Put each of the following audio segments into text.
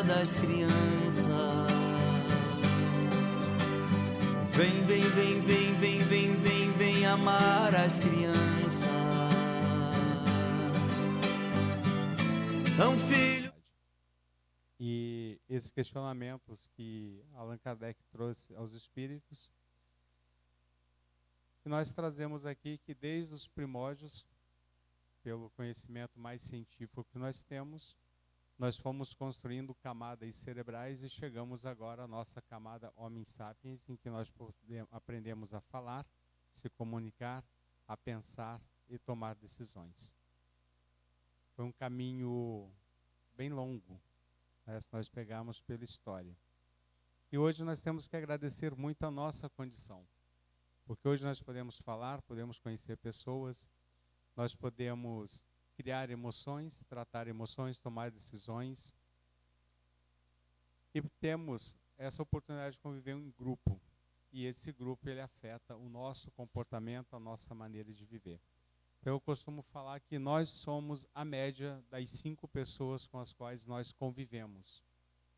das crianças. Vem, vem, vem, vem, vem, vem, vem, vem amar as crianças. São filhos. E esses questionamentos que Allan Kardec trouxe aos espíritos, que nós trazemos aqui, que desde os primórdios, pelo conhecimento mais científico que nós temos, nós fomos construindo camadas cerebrais e chegamos agora à nossa camada Homo sapiens, em que nós aprendemos a falar, se comunicar, a pensar e tomar decisões. Foi um caminho bem longo, né, se nós pegarmos pela história. E hoje nós temos que agradecer muito a nossa condição, porque hoje nós podemos falar, podemos conhecer pessoas, nós podemos criar emoções, tratar emoções, tomar decisões. E temos essa oportunidade de conviver em grupo. E esse grupo ele afeta o nosso comportamento, a nossa maneira de viver. Então eu costumo falar que nós somos a média das 5 pessoas com as quais nós convivemos,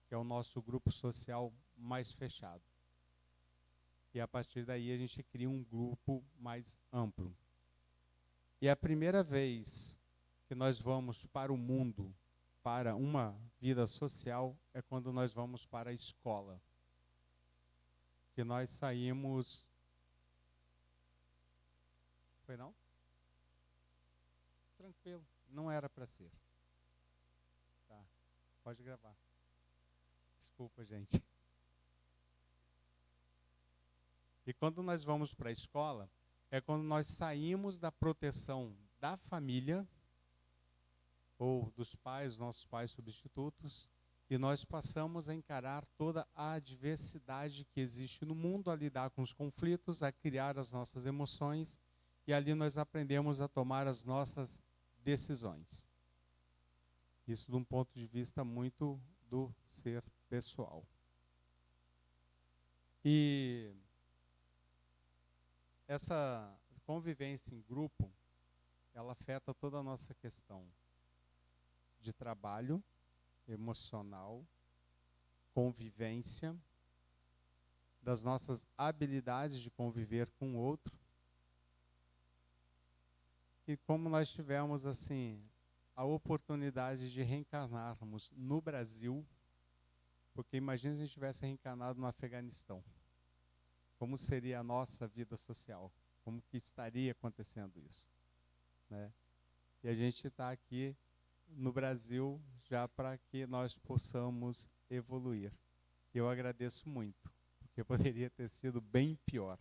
que é o nosso grupo social mais fechado. E a partir daí a gente cria um grupo mais amplo. E a primeira vez que nós vamos para o mundo, para uma vida social, é quando nós vamos para a escola. Que nós saímos... Foi não? Tranquilo, não era para ser. Tá, pode gravar. Desculpa, gente. E quando nós vamos para a escola, é quando nós saímos da proteção da família, ou dos pais, nossos pais substitutos, e nós passamos a encarar toda a adversidade que existe no mundo, a lidar com os conflitos, a criar as nossas emoções, e ali nós aprendemos a tomar as nossas decisões. Isso de um ponto de vista muito do ser pessoal. E essa convivência em grupo, ela afeta toda a nossa questão de trabalho, emocional, convivência, das nossas habilidades de conviver com o outro. E como nós tivemos, assim, a oportunidade de reencarnarmos no Brasil, porque imagina se a gente tivesse reencarnado no Afeganistão. Como seria a nossa vida social? Como que estaria acontecendo isso? Né? E a gente está aqui no Brasil já para que nós possamos evoluir. Eu agradeço muito, porque poderia ter sido bem pior.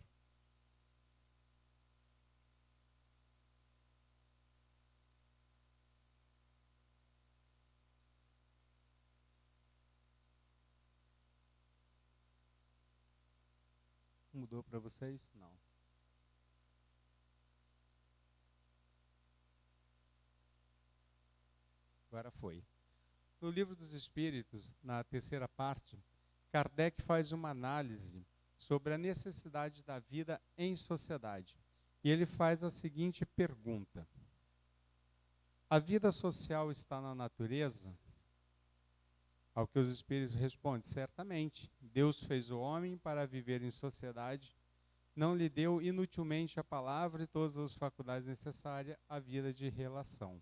Mudou para vocês? Não. Agora foi. No Livro dos Espíritos, na terceira parte, Kardec faz uma análise sobre a necessidade da vida em sociedade. E ele faz a seguinte pergunta: a vida social está na natureza? Ao que os espíritos respondem: certamente. Deus fez o homem para viver em sociedade, não lhe deu inutilmente a palavra e todas as faculdades necessárias à vida de relação.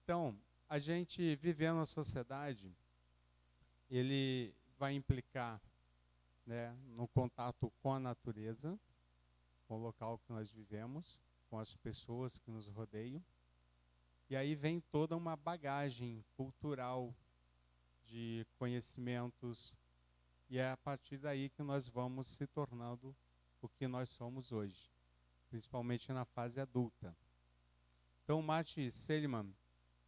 Então, a gente vivendo na sociedade, ele vai implicar, né, no contato com a natureza, com o local que nós vivemos, com as pessoas que nos rodeiam. E aí vem toda uma bagagem cultural de conhecimentos, e é a partir daí que nós vamos se tornando o que nós somos hoje, principalmente na fase adulta. Então, Martin Seligman,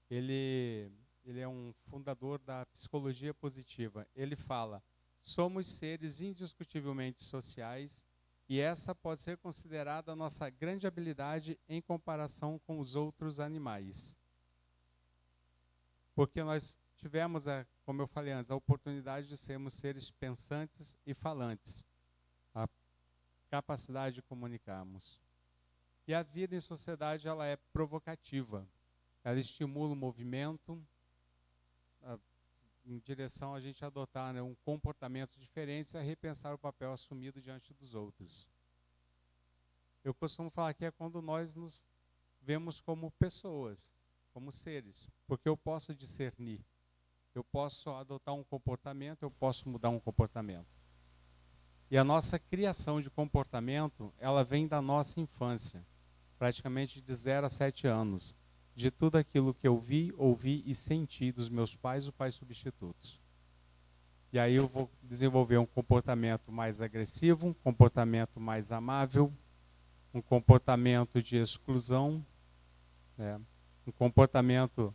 ele é um fundador da psicologia positiva. Ele fala: somos seres indiscutivelmente sociais, e essa pode ser considerada a nossa grande habilidade em comparação com os outros animais. Porque nós tivemos, como eu falei antes, a oportunidade de sermos seres pensantes e falantes, a capacidade de comunicarmos. E a vida em sociedade, ela é provocativa, ela estimula o movimento, em direção a gente adotar, né, um comportamento diferente e a repensar o papel assumido diante dos outros. Eu costumo falar que é quando nós nos vemos como pessoas, como seres, porque eu posso discernir, eu posso adotar um comportamento, eu posso mudar um comportamento. E a nossa criação de comportamento, ela vem da nossa infância, praticamente de 0 a 7 anos, de tudo aquilo que eu vi, ouvi e senti dos meus pais ou pais substitutos. E aí eu vou desenvolver um comportamento mais agressivo, um comportamento mais amável, um comportamento de exclusão, né? Um comportamento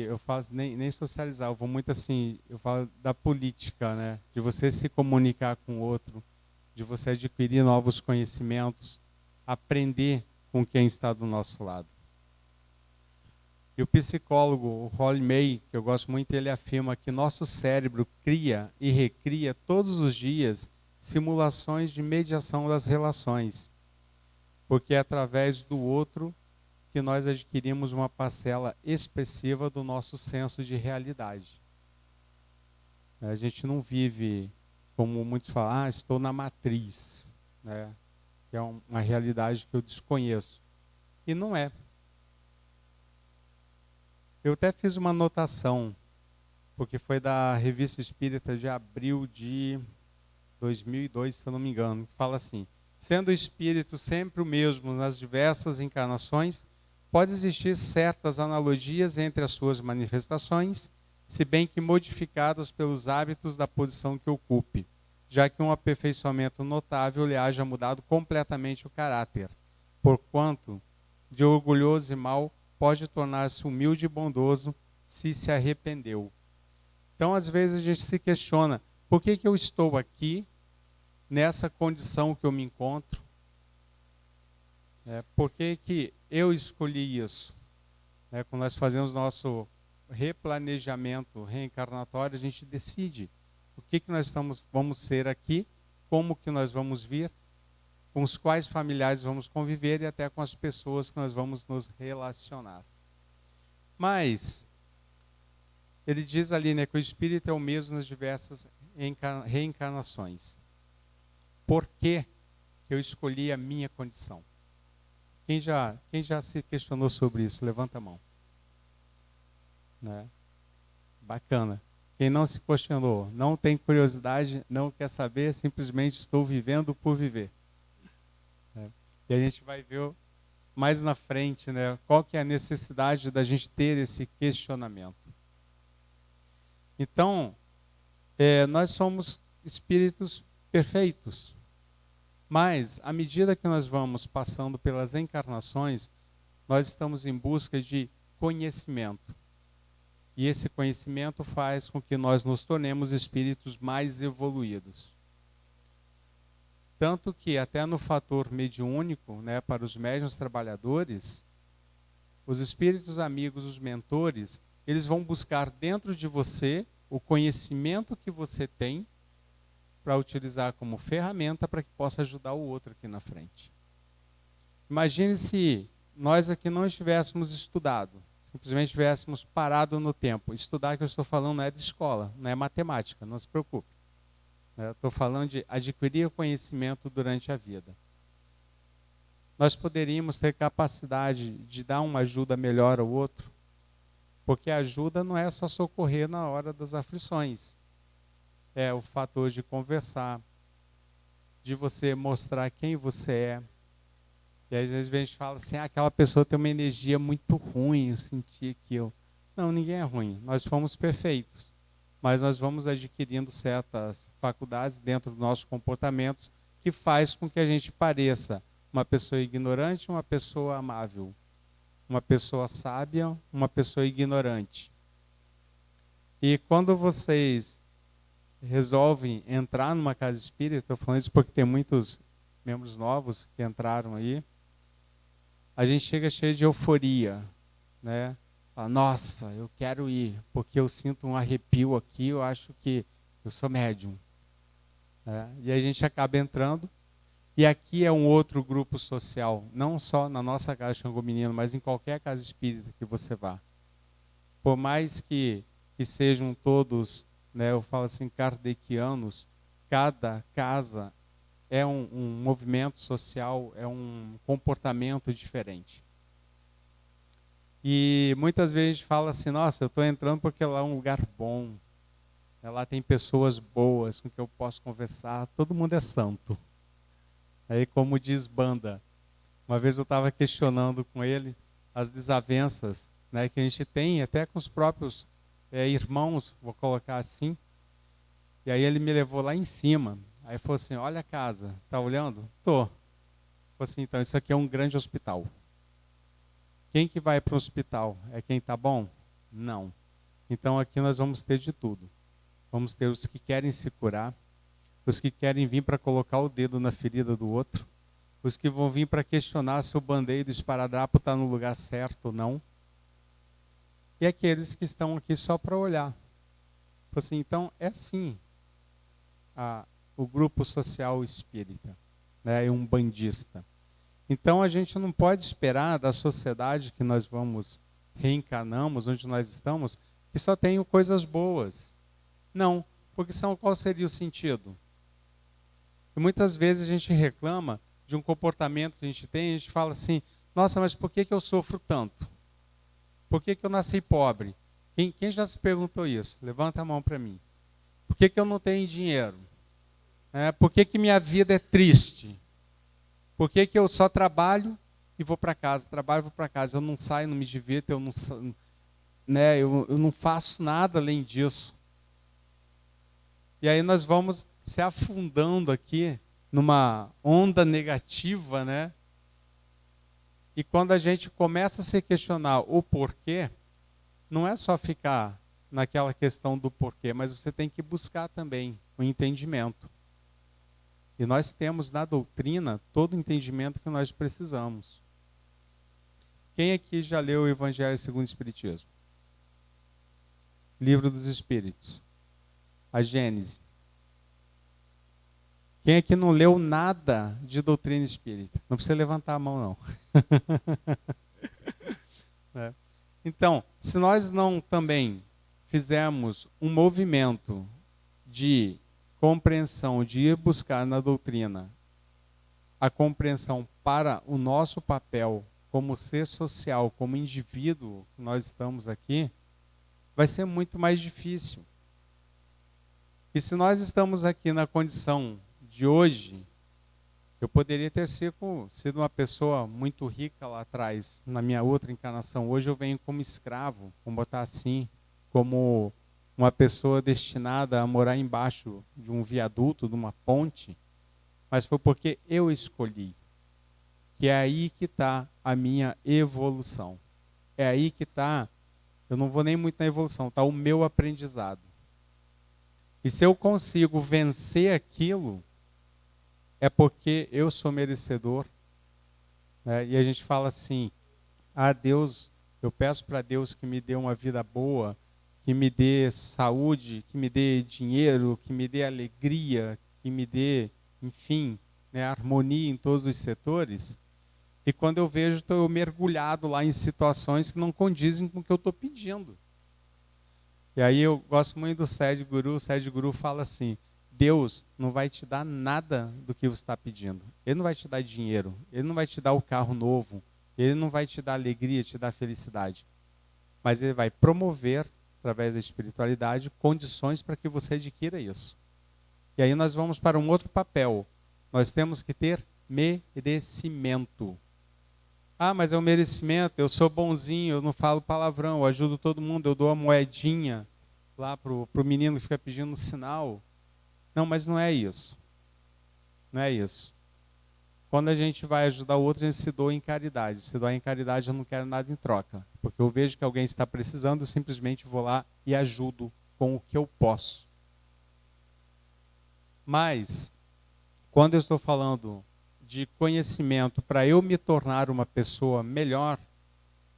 eu falo nem socializar, eu vou muito assim, eu falo da política, né? De você se comunicar com o outro, de você adquirir novos conhecimentos, aprender com quem está do nosso lado. E o psicólogo, o Rolly May, que eu gosto muito, ele afirma que nosso cérebro cria e recria todos os dias simulações de mediação das relações, porque é através do outro que nós adquirimos uma parcela expressiva do nosso senso de realidade. A gente não vive, como muitos falam, estou na matriz, né? Que é uma realidade que eu desconheço. E não é. Eu até fiz uma anotação, porque foi da Revista Espírita de abril de 2002, se eu não me engano, que fala assim: sendo o espírito sempre o mesmo nas diversas encarnações, pode existir certas analogias entre as suas manifestações, se bem que modificadas pelos hábitos da posição que ocupe, já que um aperfeiçoamento notável lhe haja mudado completamente o caráter, porquanto, de orgulhoso e mau, pode tornar-se humilde e bondoso se se arrependeu. Então, às vezes, a gente se questiona, por que eu estou aqui, nessa condição que eu me encontro? Por que eu escolhi isso? Quando nós fazemos nosso replanejamento reencarnatório, a gente decide o que nós vamos ser aqui, como que nós vamos vir, com os quais familiares vamos conviver e até com as pessoas que nós vamos nos relacionar. Mas, ele diz ali, né, que o espírito é o mesmo nas diversas reencarnações. Por que eu escolhi a minha condição? Quem já se questionou sobre isso? Levanta a mão. Né? Bacana. Quem não se questionou, não tem curiosidade, não quer saber, simplesmente estou vivendo por viver. E a gente vai ver mais na frente, né, qual que é a necessidade da gente ter esse questionamento. Então, nós somos espíritos perfeitos. Mas, à medida que nós vamos passando pelas encarnações, nós estamos em busca de conhecimento. E esse conhecimento faz com que nós nos tornemos espíritos mais evoluídos. Tanto que, até no fator mediúnico, né, para os médiuns trabalhadores, os espíritos amigos, os mentores, eles vão buscar dentro de você o conhecimento que você tem para utilizar como ferramenta para que possa ajudar o outro aqui na frente. Imagine se nós aqui não estivéssemos estudado, simplesmente estivéssemos parado no tempo. Estudar, que eu estou falando, não é de escola, não é matemática, não se preocupe. Estou falando de adquirir conhecimento durante a vida. Nós poderíamos ter capacidade de dar uma ajuda melhor ao outro, porque a ajuda não é só socorrer na hora das aflições. É o fator de conversar, de você mostrar quem você é. E às vezes a gente fala assim, aquela pessoa tem uma energia muito ruim, eu senti aquilo. Não, ninguém é ruim, nós fomos perfeitos. Mas nós vamos adquirindo certas faculdades dentro dos nossos comportamentos que faz com que a gente pareça uma pessoa ignorante, uma pessoa amável, uma pessoa sábia, uma pessoa ignorante. E quando vocês resolvem entrar numa casa espírita, estou falando isso porque tem muitos membros novos que entraram aí, a gente chega cheio de euforia, né? Fala, nossa, eu quero ir, porque eu sinto um arrepio aqui, eu acho que eu sou médium. E a gente acaba entrando, e aqui é um outro grupo social, não só na nossa casa Xangô Menino, mas em qualquer casa espírita que você vá. por mais que sejam todos, né, eu falo assim, kardecianos, cada casa é um movimento social, é um comportamento diferente. E muitas vezes a gente fala assim, nossa, eu estou entrando porque lá é um lugar bom, lá tem pessoas boas com que eu posso conversar, todo mundo é santo. Aí, como diz Banda, uma vez eu estava questionando com ele as desavenças, né, que a gente tem até com os próprios irmãos, vou colocar assim. E aí ele me levou lá em cima. Aí falou assim, olha a casa, tá olhando? Tô. Falou assim, então isso aqui é um grande hospital. Quem que vai para o hospital? É quem tá bom? Não. Então aqui nós vamos ter de tudo. Vamos ter os que querem se curar, os que querem vir para colocar o dedo na ferida do outro, os que vão vir para questionar se o band-aid do esparadrapo está no lugar certo ou não, e aqueles que estão aqui só para olhar. Assim, então, é assim o grupo social espírita, né, um bandista. Então, a gente não pode esperar da sociedade que nós reencarnamos, onde nós estamos, que só tenham coisas boas. Não, porque qual seria o sentido? E muitas vezes a gente reclama de um comportamento que a gente fala assim, nossa, mas por que eu sofro tanto? Por que eu nasci pobre? Quem já se perguntou isso? Levanta a mão para mim. Por que eu não tenho dinheiro? Por que minha vida é triste? Por que eu só trabalho e vou para casa? Trabalho e vou para casa. Eu não saio, não me divirto, eu não faço nada além disso. E aí nós vamos se afundando aqui numa onda negativa, né? E quando a gente começa a se questionar o porquê, não é só ficar naquela questão do porquê, mas você tem que buscar também o entendimento. E nós temos na doutrina todo o entendimento que nós precisamos. Quem aqui já leu o Evangelho segundo o Espiritismo? Livro dos Espíritos. A Gênese. Quem aqui não leu nada de doutrina espírita? Não precisa levantar a mão, não. Então, se nós não também fizermos um movimento de compreensão, de ir buscar na doutrina a compreensão para o nosso papel como ser social, como indivíduo que nós estamos aqui, vai ser muito mais difícil. E se nós estamos aqui na condição de hoje, eu poderia ter sido uma pessoa muito rica lá atrás, na minha outra encarnação. Hoje eu venho como escravo, vamos botar assim, como uma pessoa destinada a morar embaixo de um viaduto, de uma ponte, mas foi porque eu escolhi. Que é aí que está a minha evolução. É aí que está, eu não vou nem muito na evolução, está o meu aprendizado. E se eu consigo vencer aquilo, é porque eu sou merecedor. Né? E a gente fala assim, Deus, eu peço para Deus que me dê uma vida boa, que me dê saúde, que me dê dinheiro, que me dê alegria, que me dê, enfim, né, harmonia em todos os setores. E quando eu vejo, estou mergulhado lá em situações que não condizem com o que eu estou pedindo. E aí eu gosto muito do Sadhguru. O Sadhguru fala assim, Deus não vai te dar nada do que você está pedindo. Ele não vai te dar dinheiro, ele não vai te dar o carro novo, ele não vai te dar alegria, te dar felicidade. Mas ele vai promover, através da espiritualidade, condições para que você adquira isso. E aí nós vamos para um outro papel. Nós temos que ter merecimento. Mas é um merecimento, eu sou bonzinho, eu não falo palavrão, eu ajudo todo mundo, eu dou a moedinha lá pro menino que fica pedindo sinal. Não, mas não é isso. Não é isso. Quando a gente vai ajudar o outro, a gente se doa em caridade. Se doar em caridade, eu não quero nada em troca. Porque eu vejo que alguém está precisando, eu simplesmente vou lá e ajudo com o que eu posso. Mas, quando eu estou falando de conhecimento para eu me tornar uma pessoa melhor,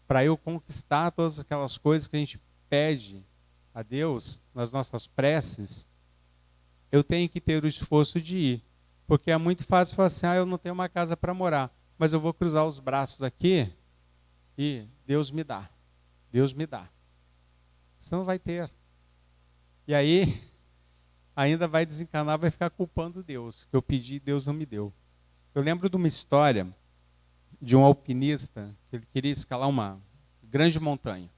para eu conquistar todas aquelas coisas que a gente pede a Deus nas nossas preces, eu tenho que ter o esforço de ir. Porque é muito fácil falar assim, eu não tenho uma casa para morar, mas eu vou cruzar os braços aqui e Deus me dá. Deus me dá. Você não vai ter. E aí, ainda vai desencanar, vai ficar culpando Deus. Que eu pedi, Deus não me deu. Eu lembro de uma história de um alpinista que ele queria escalar uma grande montanha.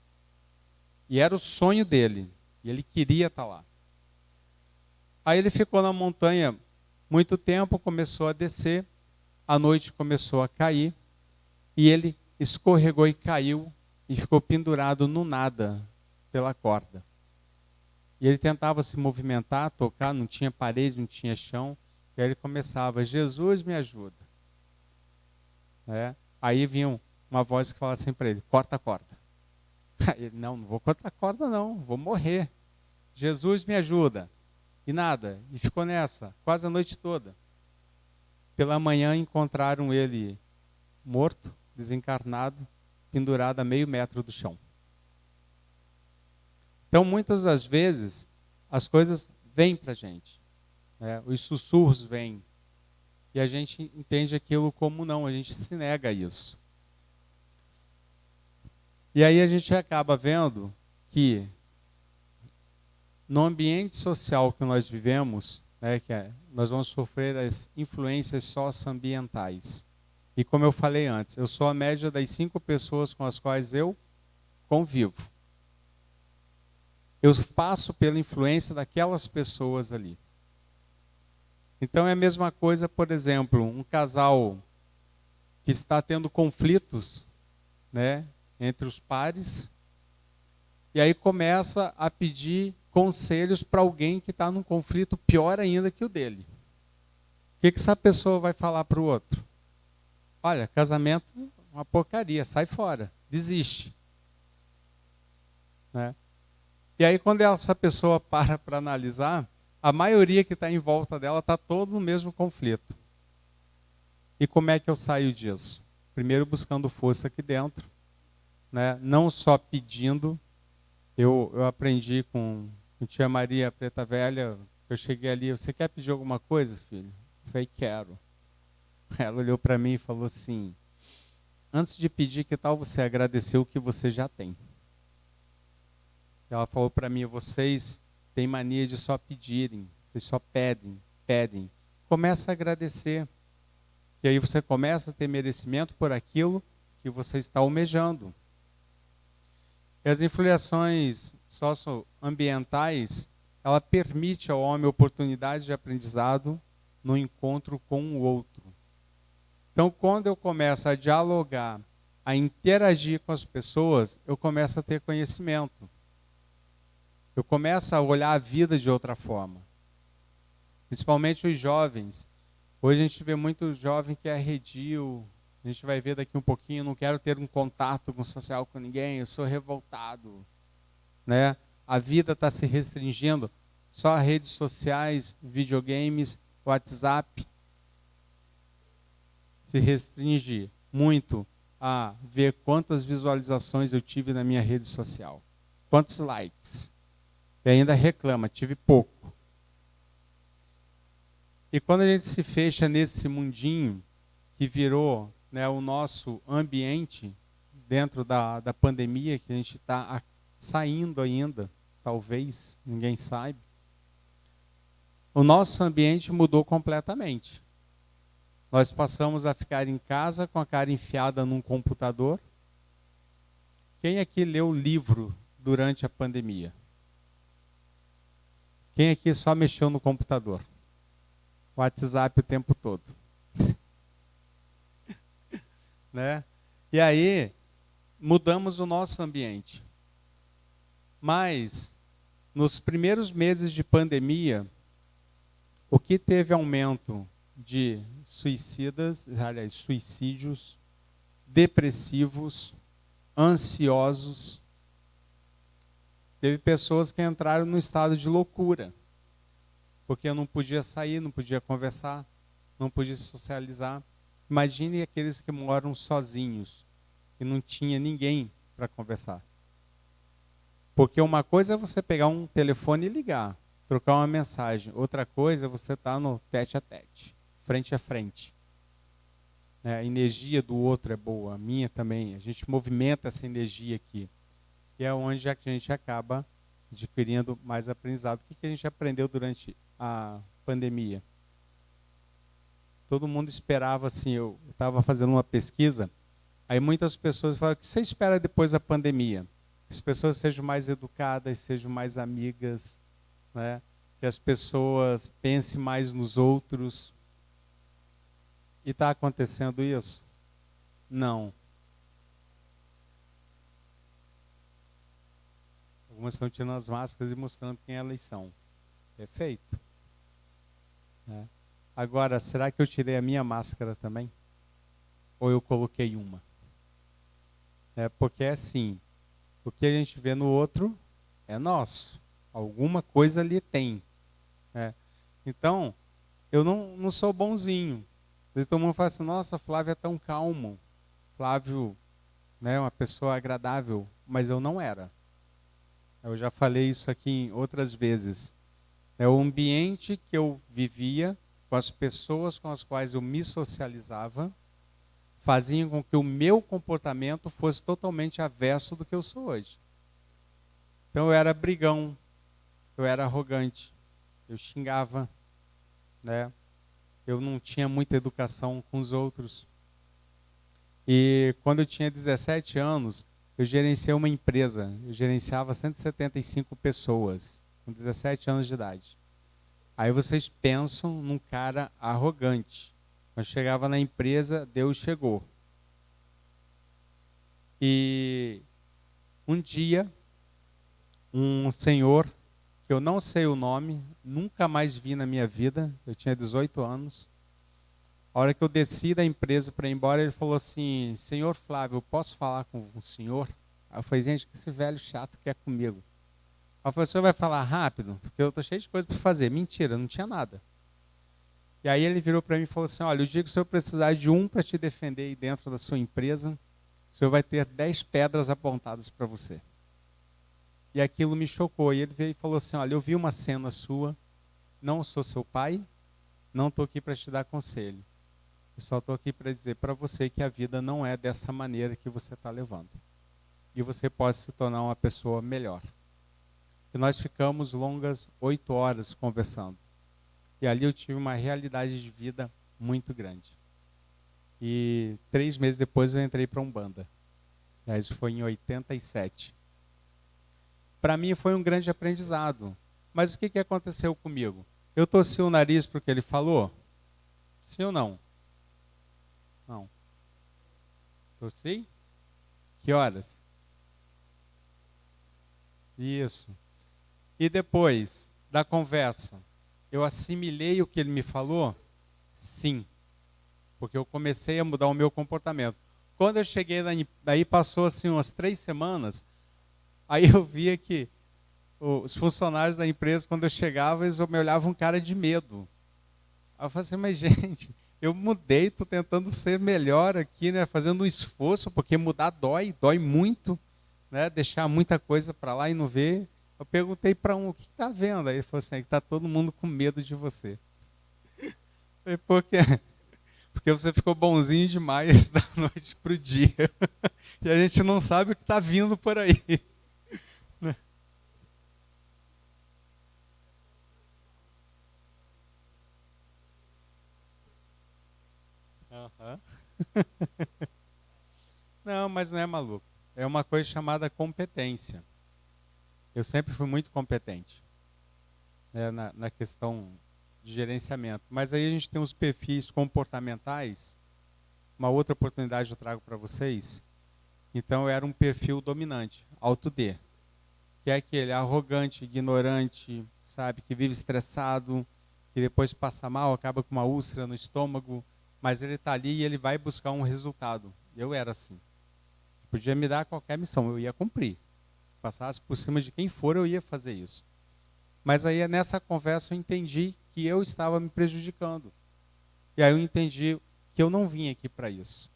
E era o sonho dele. E ele queria estar lá. Aí ele ficou na montanha muito tempo, começou a descer. A noite começou a cair. E ele escorregou e caiu. E ficou pendurado no nada pela corda. E ele tentava se movimentar, tocar, não tinha parede, não tinha chão. E aí ele começava, Jesus me ajuda. Aí vinha uma voz que falava assim para ele, corta a corda. Aí ele, não vou cortar a corda não, vou morrer. Jesus me ajuda. E nada, e ficou nessa, quase a noite toda. Pela manhã encontraram ele morto, desencarnado, pendurado a meio metro do chão. Então, muitas das vezes, as coisas vêm para a gente. Os sussurros vêm. E a gente entende aquilo como não, a gente se nega a isso. E aí a gente acaba vendo que no ambiente social que nós vivemos, nós vamos sofrer as influências socioambientais. E como eu falei antes, eu sou a média das 5 pessoas com as quais eu convivo. Eu passo pela influência daquelas pessoas ali. Então é a mesma coisa, por exemplo, um casal que está tendo conflitos, entre os pares, e aí começa a pedir conselhos para alguém que está num conflito pior ainda que o dele. O que essa pessoa vai falar para o outro? Olha, casamento é uma porcaria, sai fora, desiste. E aí quando essa pessoa para analisar, a maioria que está em volta dela está todo no mesmo conflito. E como é que eu saio disso? Primeiro buscando força aqui dentro, não só pedindo. Eu aprendi com tia Maria Preta Velha, eu cheguei ali, você quer pedir alguma coisa, filho? Eu falei, quero. Ela olhou para mim e falou assim, antes de pedir, que tal você agradecer o que você já tem? Ela falou para mim, vocês têm mania de só pedirem, vocês só pedem. Começa a agradecer. E aí você começa a ter merecimento por aquilo que você está almejando. E as influências socioambientais, ela permite ao homem oportunidades de aprendizado no encontro com o outro. Então, quando eu começo a dialogar, a interagir com as pessoas, eu começo a ter conhecimento. Eu começo a olhar a vida de outra forma. Principalmente os jovens. Hoje a gente vê muito jovem que é arredio. A gente vai ver daqui um pouquinho, não quero ter um contato social com ninguém, eu sou revoltado. A vida está se restringindo. Só redes sociais, videogames, WhatsApp. Se restringe muito a ver quantas visualizações eu tive na minha rede social. Quantos likes. E ainda reclama, tive pouco. E quando a gente se fecha nesse mundinho que virou o nosso ambiente dentro da pandemia, que a gente está saindo ainda, talvez, ninguém sabe, o nosso ambiente mudou completamente. Nós passamos a ficar em casa com a cara enfiada num computador. Quem aqui leu livro durante a pandemia? Quem aqui só mexeu no computador? WhatsApp o tempo todo. E aí, mudamos o nosso ambiente. Mas, nos primeiros meses de pandemia, o que teve aumento de suicídios, depressivos, ansiosos. Teve pessoas que entraram no estado de loucura, porque eu não podia sair, não podia conversar, não podia socializar. Imagine aqueles que moram sozinhos, que não tinha ninguém para conversar. Porque uma coisa é você pegar um telefone e ligar, trocar uma mensagem. Outra coisa é você estar no tete a tete, frente a frente. A energia do outro é boa, a minha também. A gente movimenta essa energia aqui. E é onde a gente acaba adquirindo mais aprendizado. O que a gente aprendeu durante a pandemia? Todo mundo esperava, assim, eu estava fazendo uma pesquisa, aí muitas pessoas falaram, o que você espera depois da pandemia? Que as pessoas sejam mais educadas, sejam mais amigas, né? Que as pessoas pensem mais nos outros. E está acontecendo isso? Não. Algumas estão tirando as máscaras e mostrando quem elas são. Perfeito. Né? Agora, será que eu tirei a minha máscara também? Ou eu coloquei uma? Porque é assim, o que a gente vê no outro é nosso. Alguma coisa ali tem. Né? Então, eu não sou bonzinho. Todo mundo fala assim, nossa, Flávio é tão calmo. Flávio, né, uma pessoa agradável. Mas eu não era. Eu já falei isso aqui em outras vezes. O ambiente que eu vivia, com as pessoas com as quais eu me socializava, faziam com que o meu comportamento fosse totalmente avesso do que eu sou hoje. Então eu era brigão, eu era arrogante, eu xingava, né? Eu não tinha muita educação com os outros. E quando eu tinha 17 anos, eu gerenciei uma empresa. Eu gerenciava 175 pessoas, com 17 anos de idade. Aí vocês pensam num cara arrogante. Quando chegava na empresa, Deus chegou. E um dia, um senhor, que eu não sei o nome, nunca mais vi na minha vida, eu tinha 18 anos. A hora que eu desci da empresa para ir embora, ele falou assim, senhor Flávio, eu posso falar com o senhor? Aí eu falei, gente, que esse velho chato quer comigo. Aí eu falei, o senhor vai falar rápido? Porque eu estou cheio de coisa para fazer. Mentira, não tinha nada. E aí ele virou para mim e falou assim, olha, o dia que o senhor precisar de um para te defender aí dentro da sua empresa, o senhor vai ter 10 pedras apontadas para você. E aquilo me chocou. E ele veio e falou assim, olha, eu vi uma cena sua, não sou seu pai, não estou aqui para te dar conselho. Eu só estou aqui para dizer para você que a vida não é dessa maneira que você está levando. E você pode se tornar uma pessoa melhor. E nós ficamos longas 8 horas conversando. E ali eu tive uma realidade de vida muito grande. E 3 meses depois eu entrei para a Umbanda. Isso foi em 87. Para mim foi um grande aprendizado. Mas o que aconteceu comigo? Eu torci o nariz porque ele falou? Sim ou não? Não. Torci? Que horas? Isso. E depois da conversa, eu assimilei o que ele me falou? Sim. Porque eu comecei a mudar o meu comportamento. Quando eu cheguei daí passou assim umas 3 semanas, aí eu via que os funcionários da empresa, quando eu chegava, eles me olhavam com cara de medo. Aí eu falei assim, mas gente, eu mudei, estou tentando ser melhor aqui, né? Fazendo um esforço, porque mudar dói muito, né? Deixar muita coisa para lá e não ver. Eu perguntei para um, o que está vendo? Aí ele falou assim, está todo mundo com medo de você. Eu falei, por quê? Porque você ficou bonzinho demais da noite para o dia. E a gente não sabe o que está vindo por aí. Uhum. Não, mas não é maluco. É uma coisa chamada competência. Eu sempre fui muito competente, né, na questão de gerenciamento. Mas aí a gente tem os perfis comportamentais. Uma outra oportunidade eu trago para vocês. Então eu era um perfil dominante, alto D. Que é aquele arrogante, ignorante, sabe, que vive estressado, que depois passa mal, acaba com uma úlcera no estômago, mas ele está ali e ele vai buscar um resultado. Eu era assim. Podia me dar qualquer missão, eu ia cumprir. Passasse por cima de quem for, eu ia fazer isso. Mas aí nessa conversa eu entendi que eu estava me prejudicando. E aí eu entendi que eu não vim aqui para isso.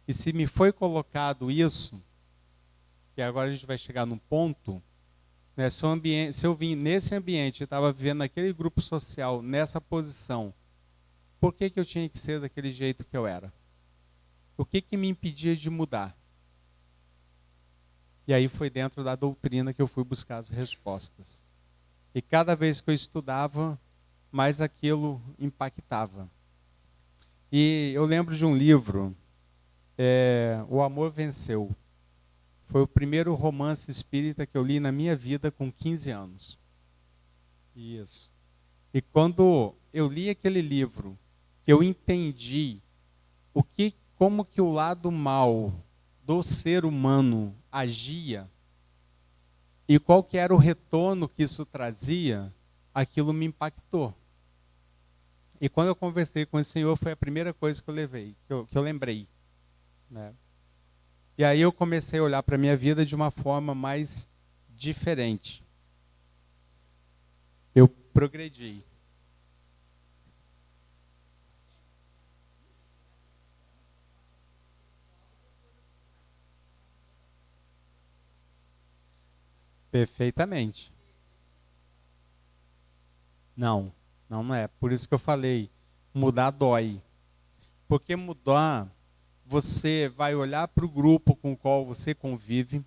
E se me foi colocado isso, e agora a gente vai chegar num ponto, né, se eu vim nesse ambiente, eu estava vivendo naquele grupo social, nessa posição, por que eu tinha que ser daquele jeito que eu era? O que me impedia de mudar? E aí foi dentro da doutrina que eu fui buscar as respostas. E cada vez que eu estudava, mais aquilo impactava. E eu lembro de um livro, O Amor Venceu. Foi o primeiro romance espírita que eu li na minha vida com 15 anos. Isso. E quando eu li aquele livro, eu entendi como que o lado mal do ser humano agia e qual que era o retorno que isso trazia, aquilo me impactou. E quando eu conversei com o Senhor, foi a primeira coisa que eu lembrei. Né? E aí eu comecei a olhar para a minha vida de uma forma mais diferente. Eu progredi. Perfeitamente. Não é. Por isso que eu falei, mudar dói. Porque mudar, você vai olhar para o grupo com o qual você convive,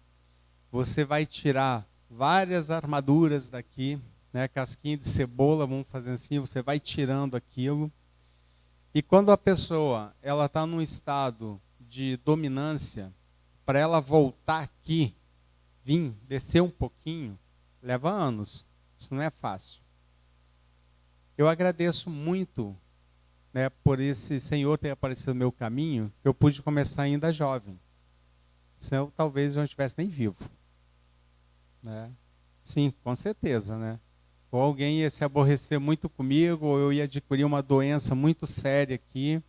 você vai tirar várias armaduras daqui, né, casquinha de cebola, vamos fazer assim, você vai tirando aquilo. E quando a pessoa ela está num estado de dominância, para ela voltar aqui, vir, descer um pouquinho, leva anos. Isso não é fácil. Eu agradeço muito, né, por esse Senhor ter aparecido no meu caminho, que eu pude começar ainda jovem. Senão talvez eu não estivesse nem vivo. Né? Sim, com certeza, né? Ou alguém ia se aborrecer muito comigo, ou eu ia adquirir uma doença muito séria aqui.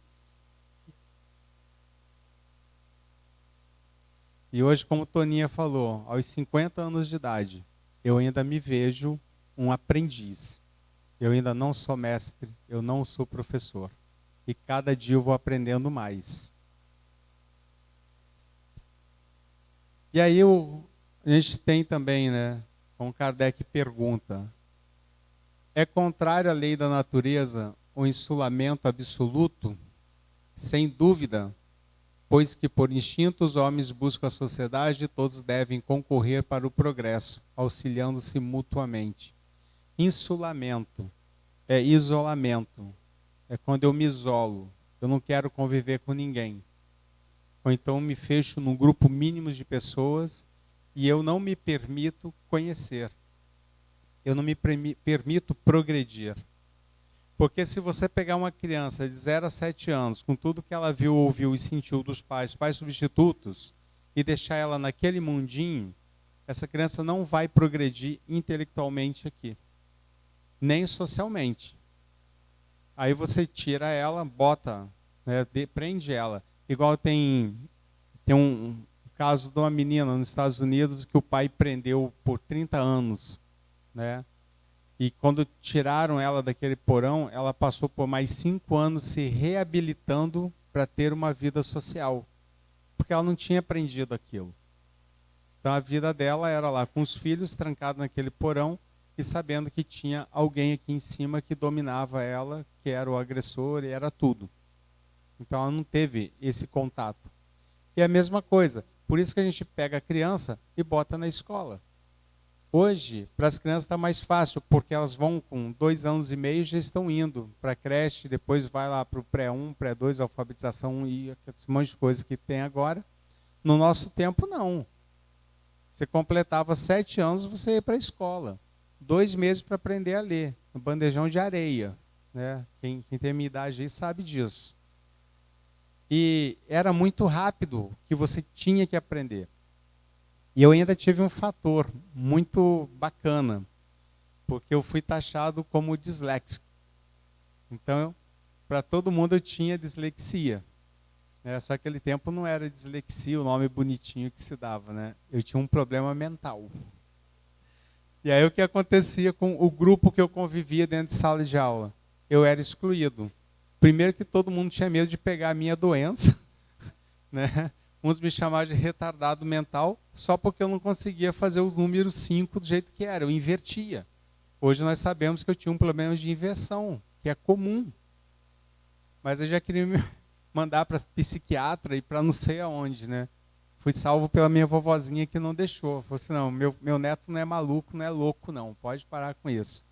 E hoje, como Toninha falou, aos 50 anos de idade, eu ainda me vejo um aprendiz. Eu ainda não sou mestre, eu não sou professor. E cada dia eu vou aprendendo mais. E aí a gente tem também, né, como Kardec pergunta, é contrário à lei da natureza o insulamento absoluto? Sem dúvida, pois que por instinto os homens buscam a sociedade e todos devem concorrer para o progresso, auxiliando-se mutuamente. Insulamento é isolamento, é quando eu me isolo, eu não quero conviver com ninguém. Ou então me fecho num grupo mínimo de pessoas e eu não me permito conhecer. Eu não me permito progredir. Porque se você pegar uma criança de 0 a 7 anos, com tudo que ela viu, ouviu e sentiu dos pais substitutos, e deixar ela naquele mundinho, essa criança não vai progredir intelectualmente aqui, nem socialmente. Aí você tira ela, bota, né, prende ela. Igual tem um caso de uma menina nos Estados Unidos que o pai prendeu por 30 anos, né? E quando tiraram ela daquele porão, ela passou por mais 5 anos se reabilitando para ter uma vida social, porque ela não tinha aprendido aquilo. Então a vida dela era lá com os filhos, trancada naquele porão e sabendo que tinha alguém aqui em cima que dominava ela, que era o agressor e era tudo. Então ela não teve esse contato. E a mesma coisa, por isso que a gente pega a criança e bota na escola. Hoje, para as crianças está mais fácil, porque elas vão com 2 anos e meio, já estão indo para a creche, depois vai lá para o pré-1, pré-2, alfabetização e esse monte de coisa que tem agora. No nosso tempo, não. Você completava 7 anos, você ia para a escola. 2 meses para aprender a ler, no bandejão de areia. Né? Quem tem minha idade aí sabe disso. E era muito rápido que você tinha que aprender. E eu ainda tive um fator muito bacana, porque eu fui taxado como disléxico. Então, para todo mundo eu tinha dislexia. Né? Só que naquele tempo não era dislexia o nome bonitinho que se dava. Né? Eu tinha um problema mental. E aí o que acontecia com o grupo que eu convivia dentro de sala de aula? Eu era excluído. Primeiro que todo mundo tinha medo de pegar a minha doença, né? Uns me chamavam de retardado mental, só porque eu não conseguia fazer os números 5 do jeito que era, eu invertia. Hoje nós sabemos que eu tinha um problema de inversão, que é comum. Mas eu já queria me mandar para psiquiatra e para não sei aonde, né? Fui salvo pela minha vovozinha que não deixou. Falou assim, não, meu neto não é maluco, não é louco não, pode parar com isso.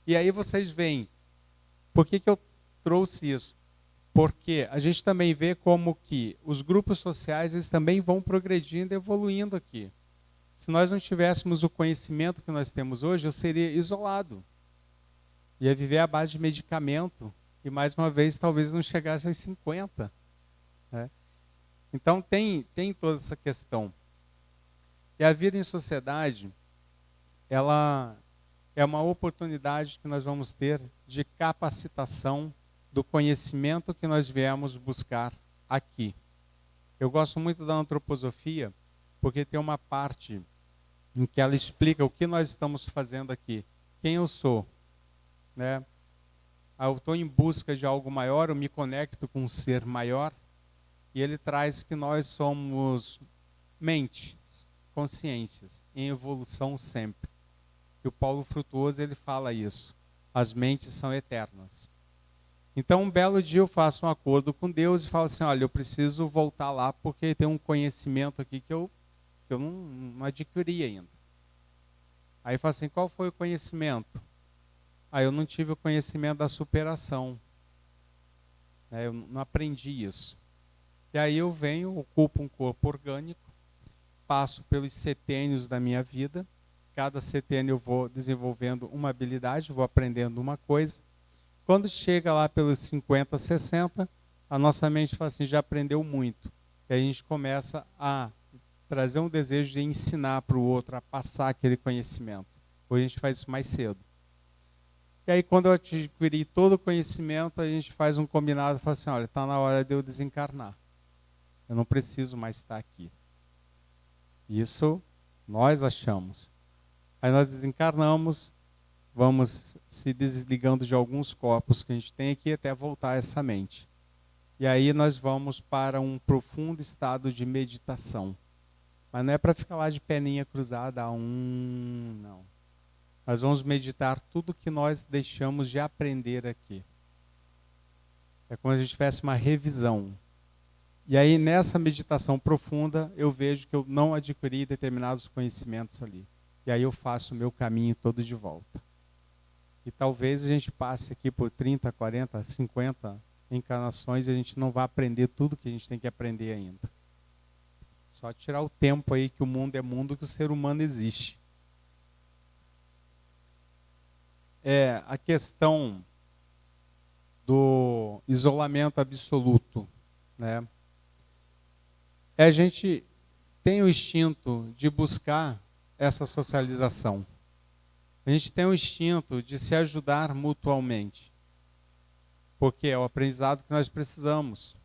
E aí vocês veem, por que eu trouxe isso? Porque a gente também vê como que os grupos sociais eles também vão progredindo, evoluindo aqui. Se nós não tivéssemos o conhecimento que nós temos hoje, eu seria isolado. Ia viver à base de medicamento e, mais uma vez, talvez não chegasse aos 50. Né? Então, tem toda essa questão. E a vida em sociedade, ela é uma oportunidade que nós vamos ter de capacitação do conhecimento que nós viemos buscar aqui. Eu gosto muito da antroposofia, porque tem uma parte em que ela explica o que nós estamos fazendo aqui. Quem eu sou, né? Eu estou em busca de algo maior, eu me conecto com um ser maior, e ele traz que nós somos mentes, consciências, em evolução sempre. E o Paulo Frutuoso ele fala isso. As mentes são eternas. Então, um belo dia eu faço um acordo com Deus e falo assim, olha, eu preciso voltar lá porque tem um conhecimento aqui que eu não adquiri ainda. Aí fala assim, qual foi o conhecimento? Aí eu não tive o conhecimento da superação. Eu não aprendi isso. E aí eu venho, ocupo um corpo orgânico, passo pelos setênios da minha vida. Cada setênio eu vou desenvolvendo uma habilidade, vou aprendendo uma coisa. Quando chega lá pelos 50, 60, a nossa mente fala assim, já aprendeu muito. E aí a gente começa a trazer um desejo de ensinar para o outro, a passar aquele conhecimento. Hoje a gente faz isso mais cedo. E aí quando eu adquiri todo o conhecimento, a gente faz um combinado e fala assim, olha, está na hora de eu desencarnar. Eu não preciso mais estar aqui. Isso nós achamos. Aí nós desencarnamos, vamos se desligando de alguns corpos que a gente tem aqui até voltar essa mente. E aí nós vamos para um profundo estado de meditação. Mas não é para ficar lá de perninha cruzada, não. Nós vamos meditar tudo que nós deixamos de aprender aqui. É como se a gente tivesse uma revisão. E aí nessa meditação profunda eu vejo que eu não adquiri determinados conhecimentos ali. E aí eu faço o meu caminho todo de volta. E talvez a gente passe aqui por 30, 40, 50 encarnações e a gente não vai aprender tudo que a gente tem que aprender ainda. Só tirar o tempo aí que o mundo é mundo, que o ser humano existe. A questão do isolamento absoluto, né? A gente tem o instinto de buscar essa socialização. A gente tem o instinto de se ajudar mutuamente, porque é o aprendizado que nós precisamos.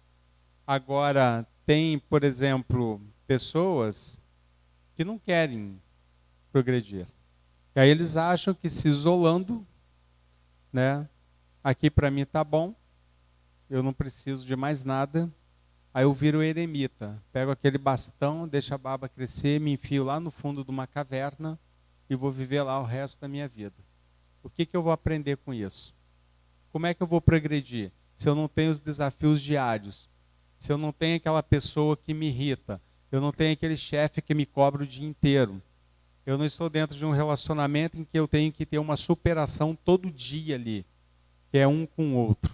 Agora, tem, por exemplo, pessoas que não querem progredir. E aí eles acham que se isolando, né, aqui para mim tá bom, eu não preciso de mais nada. Aí eu viro eremita, pego aquele bastão, deixo a barba crescer, me enfio lá no fundo de uma caverna e vou viver lá o resto da minha vida. O que eu vou aprender com isso? Como é que eu vou progredir se eu não tenho os desafios diários? Se eu não tenho aquela pessoa que me irrita? Eu não tenho aquele chefe que me cobra o dia inteiro? Eu não estou dentro de um relacionamento em que eu tenho que ter uma superação todo dia ali, que é um com o outro.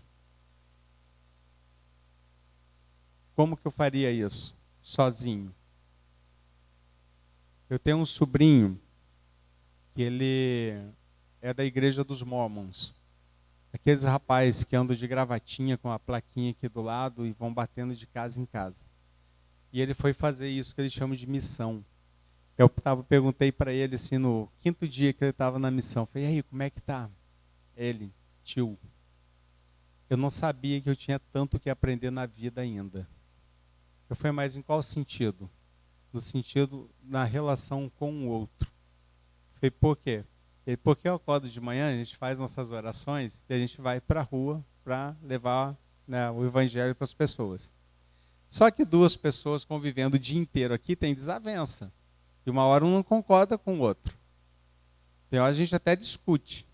Como que eu faria isso? Sozinho. Eu tenho um sobrinho que ele é da igreja dos Mormons. Aqueles rapazes que andam de gravatinha com a plaquinha aqui do lado e vão batendo de casa em casa. E ele foi fazer isso que eles chamam de missão. Eu perguntei para ele assim no 5º dia que ele estava na missão. Falei, e aí, como é que tá? Ele, tio, eu não sabia que eu tinha tanto que aprender na vida ainda. Eu falei, mas em qual sentido? No sentido, na relação com o outro. Eu falei, por quê? Ele, porque eu acordo de manhã, a gente faz nossas orações e a gente vai para a rua para levar, né, o evangelho para as pessoas. Só que 2 pessoas convivendo o dia inteiro aqui tem desavença. E uma hora um não concorda com o outro. Tem hora a gente até discute.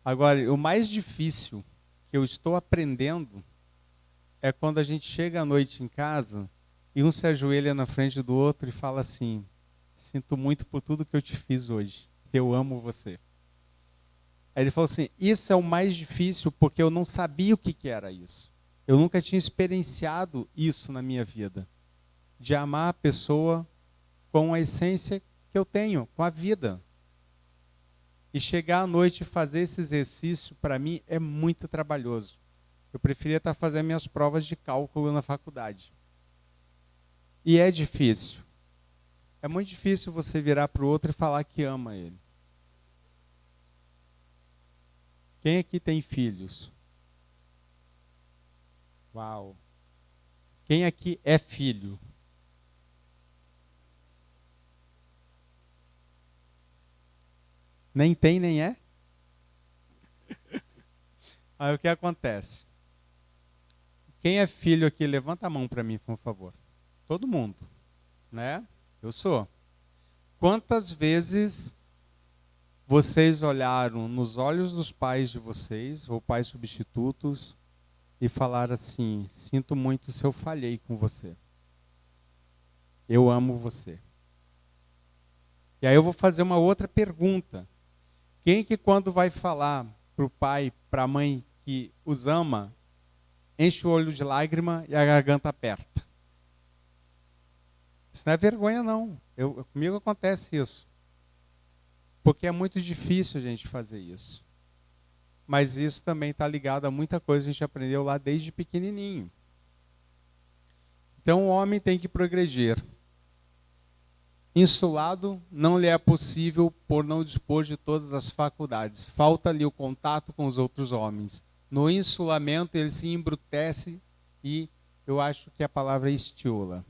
Agora, o mais difícil que eu estou aprendendo é quando a gente chega à noite em casa e um se ajoelha na frente do outro e fala assim: sinto muito por tudo que eu te fiz hoje, eu amo você. Aí ele falou assim: isso é o mais difícil porque eu não sabia o que era isso. Eu nunca tinha experienciado isso na minha vida, de amar a pessoa com a essência que eu tenho, com a vida. E chegar à noite e fazer esse exercício, para mim, é muito trabalhoso. Eu preferia estar fazendo minhas provas de cálculo na faculdade. E é difícil. É muito difícil você virar para o outro e falar que ama ele. Quem aqui tem filhos? Uau! Quem aqui é filho? Nem tem, nem é? Aí o que acontece? Quem é filho aqui, levanta a mão para mim, por favor. Todo mundo, né? Eu sou. Quantas vezes vocês olharam nos olhos dos pais de vocês, ou pais substitutos, e falaram assim: sinto muito se eu falhei com você. Eu amo você. E aí eu vou fazer uma outra pergunta. Quem que quando vai falar para o pai, para a mãe que os ama, enche o olho de lágrima e a garganta aperta? Isso não é vergonha, não. Comigo acontece isso. Porque é muito difícil a gente fazer isso. Mas isso também está ligado a muita coisa que a gente aprendeu lá desde pequenininho. Então o homem tem que progredir. Insulado, não lhe é possível por não dispor de todas as faculdades. Falta-lhe o contato com os outros homens. No insulamento, ele se embrutece e eu acho que a palavra é estiola.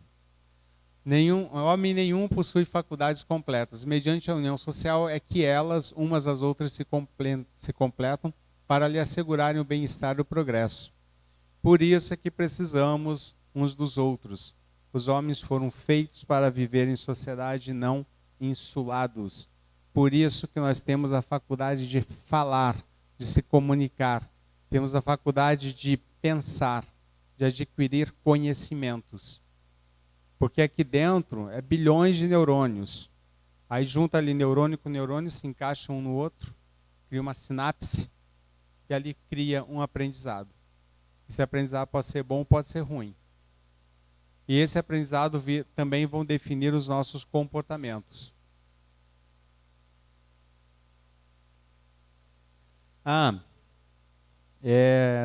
Homem nenhum possui faculdades completas. Mediante a união social é que elas, umas às outras, se completam para lhe assegurarem o bem-estar e o progresso. Por isso é que precisamos uns dos outros. Os homens foram feitos para viver em sociedade, não insulados. Por isso que nós temos a faculdade de falar, de se comunicar. Temos a faculdade de pensar, de adquirir conhecimentos. Porque aqui dentro é bilhões de neurônios. Aí junta ali neurônio com neurônio, se encaixam um no outro, cria uma sinapse e ali cria um aprendizado. Esse aprendizado pode ser bom ou pode ser ruim. E esse aprendizado também vão definir os nossos comportamentos.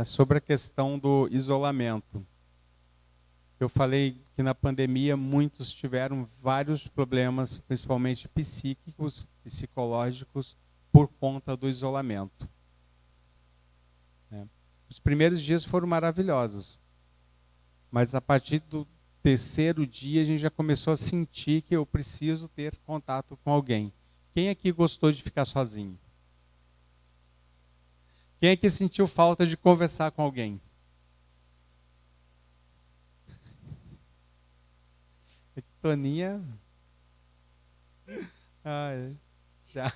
Sobre a questão do isolamento. Eu falei que na pandemia muitos tiveram vários problemas, principalmente psíquicos, psicológicos, por conta do isolamento. Os primeiros dias foram maravilhosos, mas a partir do terceiro dia a gente já começou a sentir que eu preciso ter contato com alguém. Quem aqui gostou de ficar sozinho? Quem aqui sentiu falta de conversar com alguém? Toninha. Já.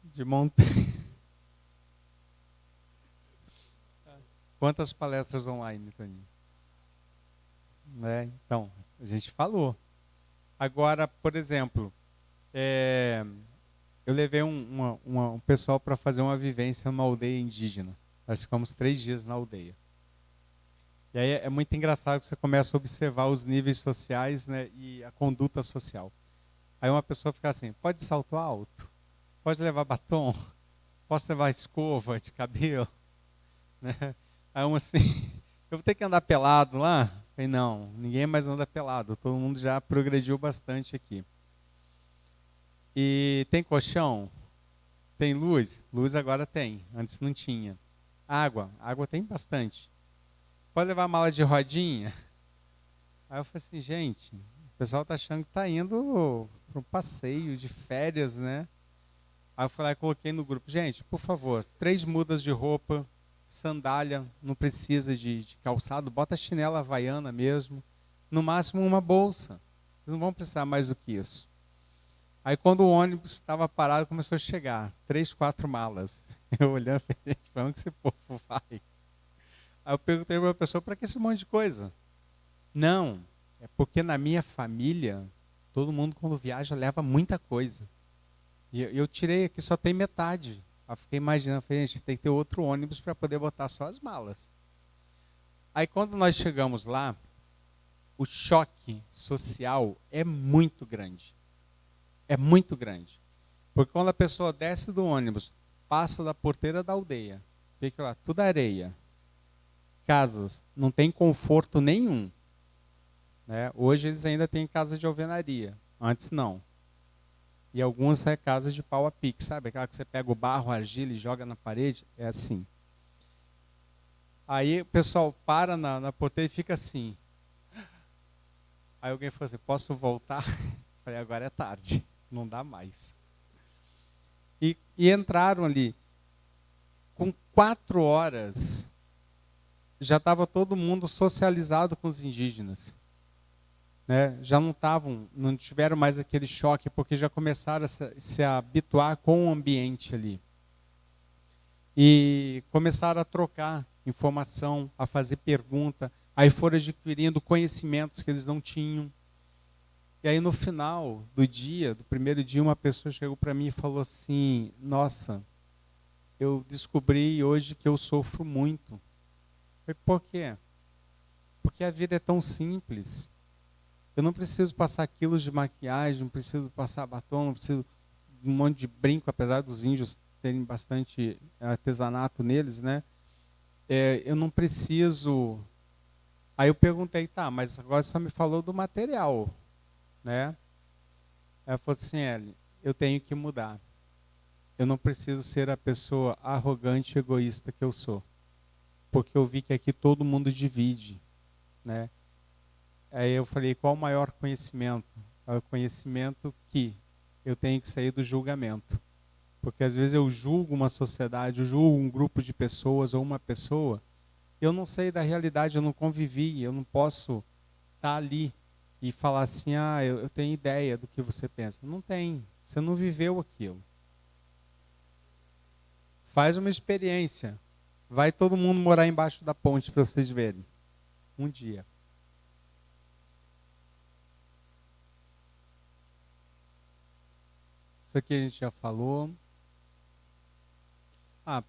De montanha. Quantas palestras online, Toninha? Então, a gente falou. Agora, por exemplo, eu levei um pessoal para fazer uma vivência numa aldeia indígena. Nós ficamos 3 dias na aldeia. E aí é muito engraçado que você começa a observar os níveis sociais, né, e a conduta social. Aí uma pessoa fica assim: pode salto alto? Pode levar batom? Posso levar escova de cabelo? Né? Aí um assim: eu vou ter que andar pelado lá? Eu falei: não, ninguém mais anda pelado. Todo mundo já progrediu bastante aqui. E tem colchão? Tem luz? Luz agora tem, antes não tinha. Água tem bastante. Pode levar mala de rodinha? Aí eu falei assim: gente, o pessoal está achando que está indo para um passeio de férias, né? Aí eu fui lá e coloquei no grupo: gente, por favor, 3 mudas de roupa, sandália, não precisa de calçado, bota chinela havaiana mesmo, no máximo uma bolsa. Vocês não vão precisar mais do que isso. Aí quando o ônibus estava parado, começou a chegar 3, 4 malas. Eu olhando e falei: gente, para onde esse povo vai? Aí eu perguntei para a pessoa, para que esse monte de coisa? Não, é porque na minha família, todo mundo quando viaja leva muita coisa. E eu tirei aqui, só tem metade. Aí fiquei imaginando, falei, gente, tem que ter outro ônibus para poder botar só as malas. Aí quando nós chegamos lá, o choque social é muito grande. É muito grande. Porque quando a pessoa desce do ônibus, passa da porteira da aldeia, fica lá, tudo areia, casas, não tem conforto nenhum. Né? Hoje eles ainda têm casa de alvenaria, antes não. E algumas é casa de pau a pique, sabe? Aquela que você pega o barro, a argila e joga na parede, é assim. Aí o pessoal para na porteira e fica assim. Aí alguém falou assim, posso voltar? Falei, agora é tarde, não dá mais. E entraram ali. Com 4 horas, já estava todo mundo socializado com os indígenas. Né? Já não tiveram mais aquele choque, porque já começaram a se habituar com o ambiente ali. E começaram a trocar informação, a fazer pergunta, aí foram adquirindo conhecimentos que eles não tinham. E aí no final do dia, do primeiro dia, uma pessoa chegou para mim e falou assim, nossa, eu descobri hoje que eu sofro muito. Eu falei, por quê? Porque a vida é tão simples. Eu não preciso passar quilos de maquiagem, não preciso passar batom, não preciso de um monte de brinco, apesar dos índios terem bastante artesanato neles, né? Eu não preciso... Aí eu perguntei, tá, mas agora você só me falou do material, né? Ela falou assim, Eli, eu tenho que mudar. Eu não preciso ser a pessoa arrogante e egoísta que eu sou. Porque eu vi que aqui todo mundo divide, né? Aí eu falei, qual o maior conhecimento? É o conhecimento que eu tenho que sair do julgamento. Porque às vezes eu julgo uma sociedade, eu julgo um grupo de pessoas ou uma pessoa, eu não sei da realidade, eu não convivi, eu não posso estar ali e falar assim, eu tenho ideia do que você pensa. Não tem, você não viveu aquilo. Faz uma experiência. Vai todo mundo morar embaixo da ponte para vocês verem. Um dia. Isso aqui a gente já falou.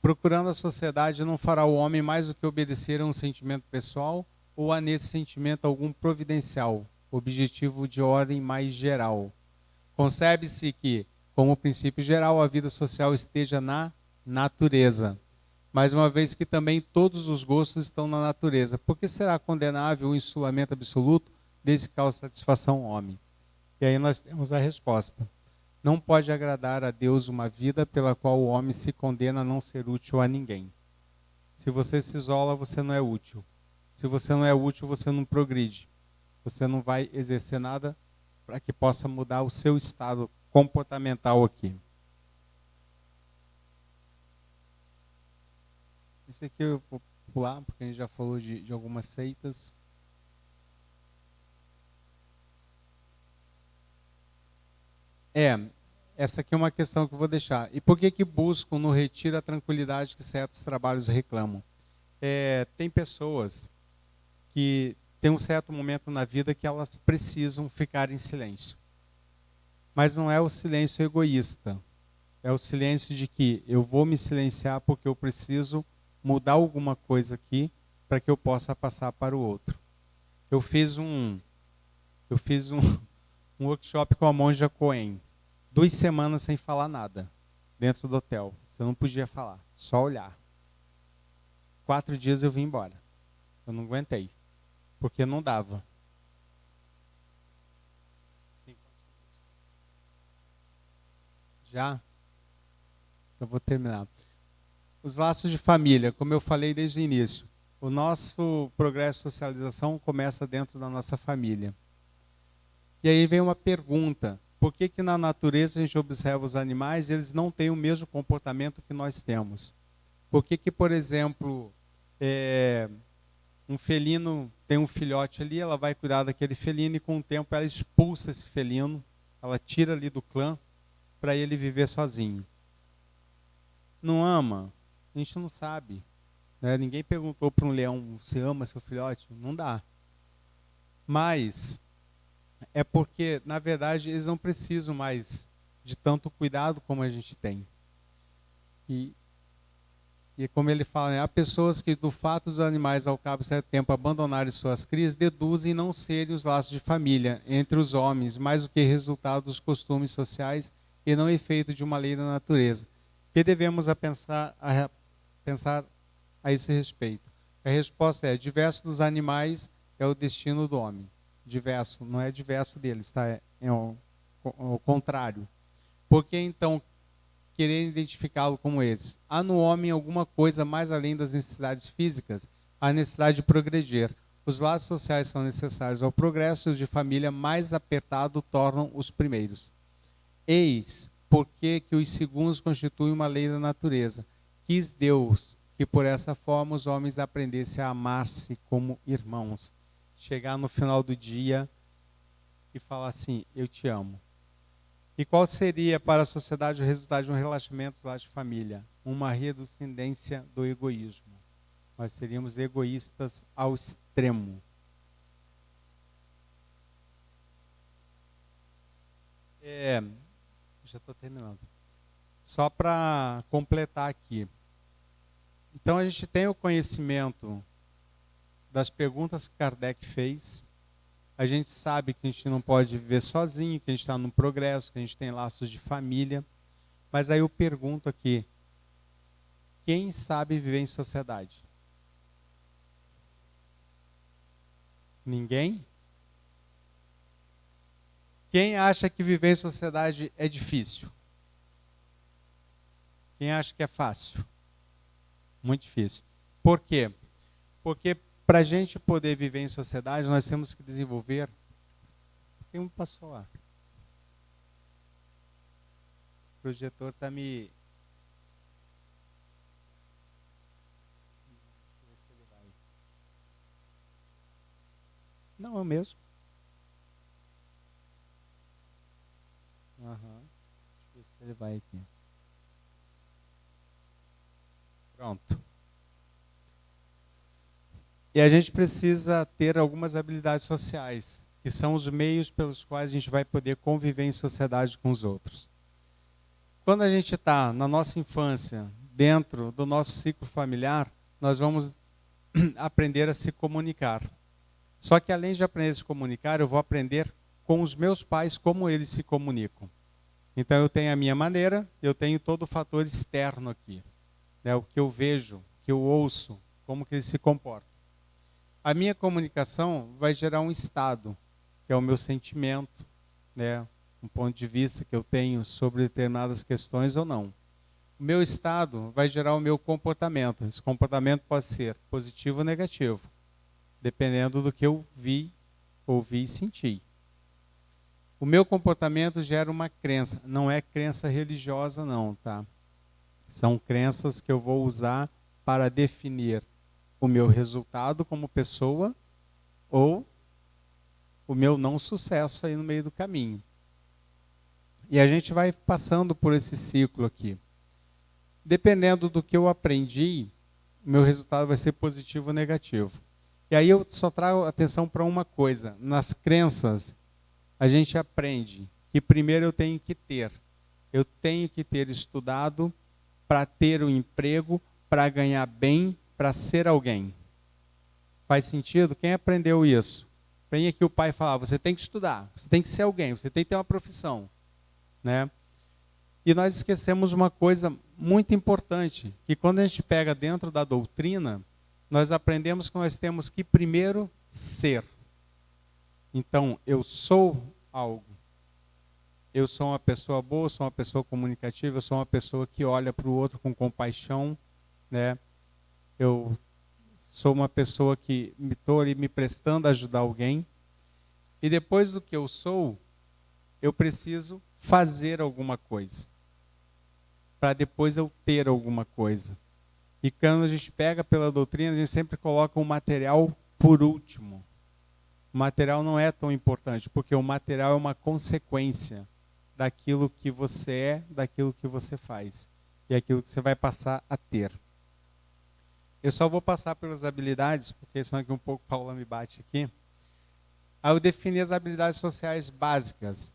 Procurando a sociedade não fará o homem mais do que obedecer a um sentimento pessoal ou a nesse sentimento algum providencial, objetivo de ordem mais geral. Concebe-se que, como princípio geral, a vida social esteja na natureza. Mas uma vez que também todos os gostos estão na natureza, por que será condenável o insulamento absoluto desde que causa satisfação ao homem? E aí nós temos a resposta. Não pode agradar a Deus uma vida pela qual o homem se condena a não ser útil a ninguém. Se você se isola, você não é útil. Se você não é útil, você não progride. Você não vai exercer nada para que possa mudar o seu estado comportamental aqui. Esse aqui eu vou pular, porque a gente já falou de algumas seitas. Essa aqui é uma questão que eu vou deixar. E por que buscam no retiro a tranquilidade que certos trabalhos reclamam? Tem pessoas que têm um certo momento na vida que elas precisam ficar em silêncio. Mas não é o silêncio egoísta. É o silêncio de que eu vou me silenciar porque eu preciso mudar alguma coisa aqui para que eu possa passar para o outro. Eu fiz um workshop com a monja Coen. 2 semanas sem falar nada, dentro do hotel. Você não podia falar, só olhar. 4 dias eu vim embora. Eu não aguentei, porque não dava. Já? Eu vou terminar. Os laços de família, como eu falei desde o início. O nosso progresso de socialização começa dentro da nossa família. E aí vem uma pergunta. Por que na natureza a gente observa os animais e eles não têm o mesmo comportamento que nós temos? Por que, por exemplo, um felino tem um filhote ali, ela vai cuidar daquele felino e com o tempo ela expulsa esse felino, ela tira ali do clã para ele viver sozinho. Não ama? A gente não sabe. né? Ninguém perguntou para um leão, você ama seu filhote? Não dá. Mas é porque, na verdade, eles não precisam mais de tanto cuidado como a gente tem. E como ele fala, né, há pessoas que, do fato dos animais, ao cabo de certo tempo, abandonarem suas crias, deduzem não serem os laços de família entre os homens, mais do que resultado dos costumes sociais e não efeito de uma lei da natureza. O que devemos pensar a esse respeito? A resposta é: diverso dos animais é o destino do homem. Diverso, não é diverso deles, tá? É o contrário. Por que então querer identificá-lo como esse? Há no homem alguma coisa mais além das necessidades físicas? A necessidade de progredir. Os laços sociais são necessários ao progresso e os de família mais apertado tornam os primeiros. Eis porque que os segundos constituem uma lei da natureza. Quis Deus que por essa forma os homens aprendessem a amar-se como irmãos. Chegar no final do dia e falar assim, eu te amo. E qual seria para a sociedade o resultado de um relacionamento lá de família? Uma redescendência do egoísmo. Nós seríamos egoístas ao extremo. Já estou terminando. Só para completar aqui. Então a gente tem o conhecimento das perguntas que Kardec fez. A gente sabe que a gente não pode viver sozinho, que a gente está no progresso, que a gente tem laços de família. Mas aí eu pergunto aqui, quem sabe viver em sociedade? Ninguém? Quem acha que viver em sociedade é difícil? Quem acha que é fácil? Muito difícil. Por quê? Porque para a gente poder viver em sociedade, nós temos que desenvolver... Quem me passou lá? O projetor está me... Não, é o mesmo. Deixa eu ver se ele vai aqui. Pronto. E a gente precisa ter algumas habilidades sociais, que são os meios pelos quais a gente vai poder conviver em sociedade com os outros. Quando a gente está na nossa infância, dentro do nosso ciclo familiar, nós vamos aprender a se comunicar. Só que além de aprender a se comunicar, eu vou aprender com os meus pais como eles se comunicam. Então eu tenho a minha maneira, eu tenho todo o fator externo aqui. Né, o que eu vejo, o que eu ouço, como que eles se comportam. A minha comunicação vai gerar um estado, que é o meu sentimento, né, um ponto de vista que eu tenho sobre determinadas questões ou não. O meu estado vai gerar o meu comportamento. Esse comportamento pode ser positivo ou negativo, dependendo do que eu vi, ouvi e senti. O meu comportamento gera uma crença. Não é crença religiosa não, tá? São crenças que eu vou usar para definir o meu resultado como pessoa ou o meu não sucesso aí no meio do caminho. E a gente vai passando por esse ciclo aqui. Dependendo do que eu aprendi, o meu resultado vai ser positivo ou negativo. E aí eu só trago atenção para uma coisa. Nas crenças, a gente aprende que primeiro eu tenho que ter estudado para ter um emprego, para ganhar bem, para ser alguém. Faz sentido? Quem aprendeu isso? Vem aqui o pai falar, você tem que estudar, você tem que ser alguém, você tem que ter uma profissão. Né? E nós esquecemos uma coisa muito importante, que quando a gente pega dentro da doutrina, nós aprendemos que nós temos que primeiro ser. Então, eu sou algo. Eu sou uma pessoa boa, sou uma pessoa comunicativa, eu sou uma pessoa que olha para o outro com compaixão, né? Eu sou uma pessoa que estou ali me prestando a ajudar alguém. E depois do que eu sou, eu preciso fazer alguma coisa. Para depois eu ter alguma coisa. E quando a gente pega pela doutrina, a gente sempre coloca o material por último. O material não é tão importante, porque o material é uma consequência daquilo que você é, daquilo que você faz. E aquilo que você vai passar a ter. Eu só vou passar pelas habilidades, porque senão aqui um pouco Paula me bate aqui. Aí eu defini as habilidades sociais básicas.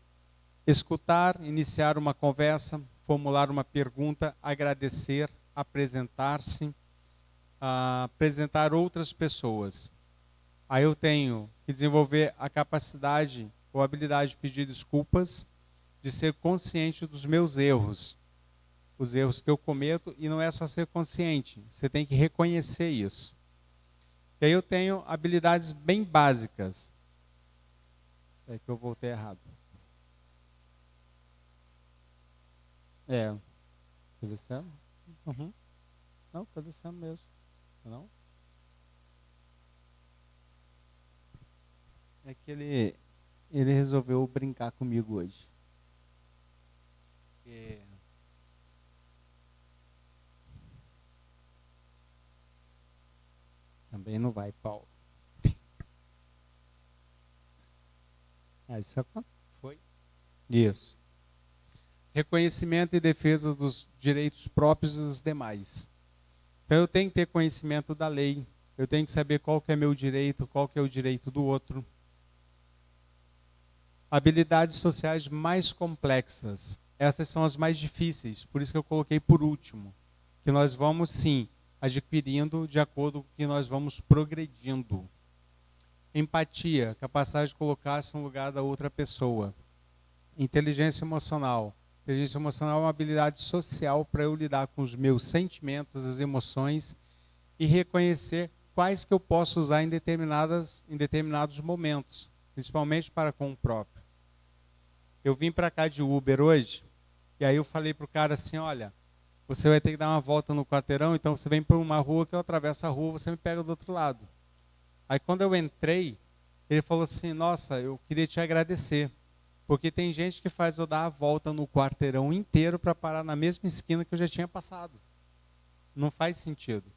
Escutar, iniciar uma conversa, formular uma pergunta, agradecer, apresentar-se, apresentar outras pessoas. Aí eu tenho que desenvolver a capacidade ou habilidade de pedir desculpas, de ser consciente dos meus erros, os erros que eu cometo, e não é só ser consciente, você tem que reconhecer isso. E aí eu tenho habilidades bem básicas. É que eu voltei errado. Tá descendo? Uhum. Não, tá descendo mesmo. Não? É que ele resolveu brincar comigo hoje. Também não vai, Paulo. Isso foi? Isso. Reconhecimento e defesa dos direitos próprios dos demais. Então eu tenho que ter conhecimento da lei, eu tenho que saber qual que é meu direito, qual que é o direito do outro. Habilidades sociais mais complexas. Essas são as mais difíceis, por isso que eu coloquei por último. Que nós vamos, sim, adquirindo de acordo com que nós vamos progredindo. Empatia, capacidade de colocar-se no lugar da outra pessoa. Inteligência emocional. Inteligência emocional é uma habilidade social para eu lidar com os meus sentimentos, as emoções e reconhecer quais que eu posso usar em determinados momentos, principalmente para com o próprio. Eu vim para cá de Uber hoje e aí eu falei para o cara assim, olha, você vai ter que dar uma volta no quarteirão, então você vem por uma rua que eu atravesso a rua, você me pega do outro lado. Aí quando eu entrei, ele falou assim, nossa, eu queria te agradecer. Porque tem gente que faz eu dar a volta no quarteirão inteiro para parar na mesma esquina que eu já tinha passado. Não faz sentido.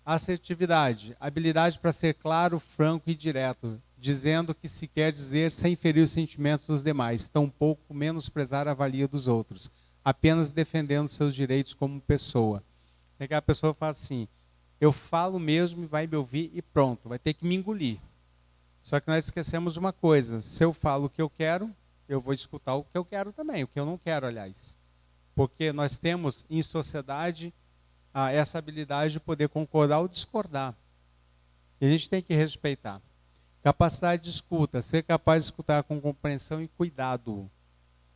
Assertividade, habilidade para ser claro, franco e direto, dizendo o que se quer dizer sem ferir os sentimentos dos demais, tampouco menosprezar a valia dos outros, apenas defendendo seus direitos como pessoa. É que a pessoa fala assim, eu falo mesmo e vai me ouvir e pronto, vai ter que me engolir. Só que nós esquecemos uma coisa, se eu falo o que eu quero, eu vou escutar o que eu quero também, o que eu não quero, aliás. Porque nós temos em sociedade essa habilidade de poder concordar ou discordar. E a gente tem que respeitar. Capacidade de escuta, ser capaz de escutar com compreensão e cuidado.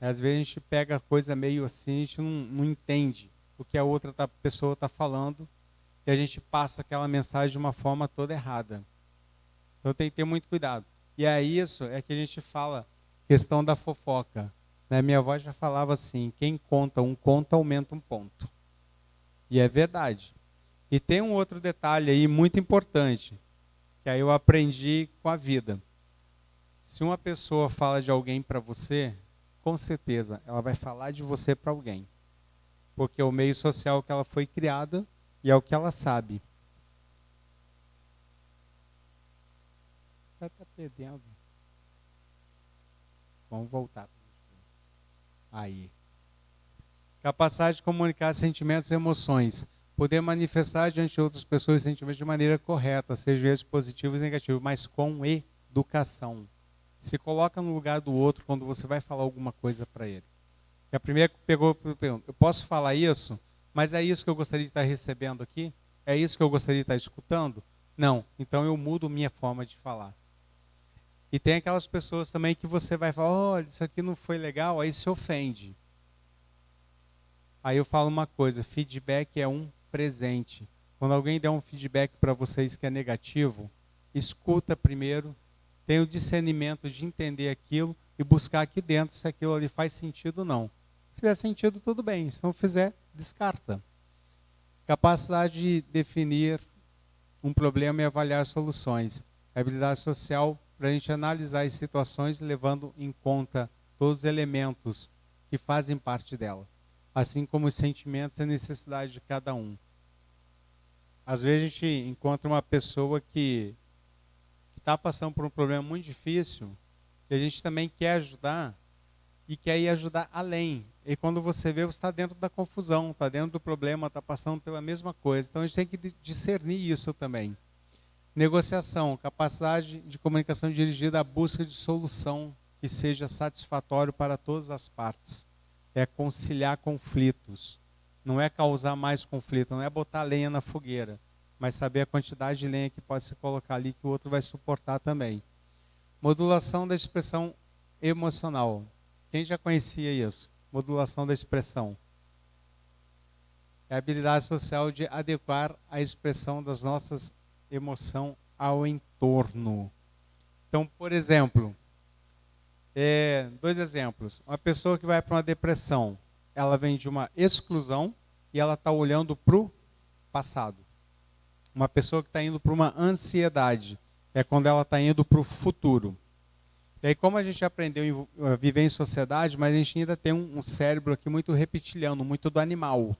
Às vezes a gente pega a coisa meio assim, a gente não entende o que a outra pessoa está falando e a gente passa aquela mensagem de uma forma toda errada. Então tem que ter muito cuidado. E é isso que a gente fala, questão da fofoca. Né? Minha avó já falava assim, quem conta um conto aumenta um ponto. E é verdade. E tem um outro detalhe aí muito importante, que aí eu aprendi com a vida. Se uma pessoa fala de alguém para você, com certeza ela vai falar de você para alguém. Porque é o meio social que ela foi criada e é o que ela sabe. Você está perdendo. Vamos voltar. Aí. Capacidade de comunicar sentimentos e emoções. Poder manifestar diante de outras pessoas sentimentos de maneira correta, seja eles positivos ou negativos, mas com educação. Se coloca no lugar do outro quando você vai falar alguma coisa para ele. E a primeira pergunta, eu posso falar isso, mas é isso que eu gostaria de estar recebendo aqui? É isso que eu gostaria de estar escutando? Não, então eu mudo minha forma de falar. E tem aquelas pessoas também que você vai falar, olha, isso aqui não foi legal, aí se ofende. Aí eu falo uma coisa, feedback é um presente. Quando alguém der um feedback para vocês que é negativo, escuta primeiro, tenha o discernimento de entender aquilo e buscar aqui dentro se aquilo ali faz sentido ou não. Se fizer sentido, tudo bem. Se não fizer, descarta. Capacidade de definir um problema e avaliar soluções. Habilidade social para a gente analisar as situações levando em conta todos os elementos que fazem parte dela, assim como os sentimentos e a necessidade de cada um. Às vezes a gente encontra uma pessoa que está passando por um problema muito difícil e a gente também quer ajudar e quer ir ajudar além. e quando você vê, você está dentro da confusão, está dentro do problema, está passando pela mesma coisa. Então a gente tem que discernir isso também. Negociação, capacidade de comunicação dirigida à busca de solução que seja satisfatório para todas as partes. É conciliar conflitos. Não é causar mais conflito, não é botar lenha na fogueira, mas saber a quantidade de lenha que pode se colocar ali que o outro vai suportar também. Modulação da expressão emocional. Quem já conhecia isso? Modulação da expressão. É a habilidade social de adequar a expressão das nossas emoções ao entorno. Então, por exemplo, 2 exemplos. Uma pessoa que vai para uma depressão, ela vem de uma exclusão e ela está olhando para o passado. Uma pessoa que está indo para uma ansiedade, é quando ela está indo para o futuro. E aí, como a gente aprendeu a viver em sociedade, mas a gente ainda tem um cérebro aqui muito reptiliano, muito do animal.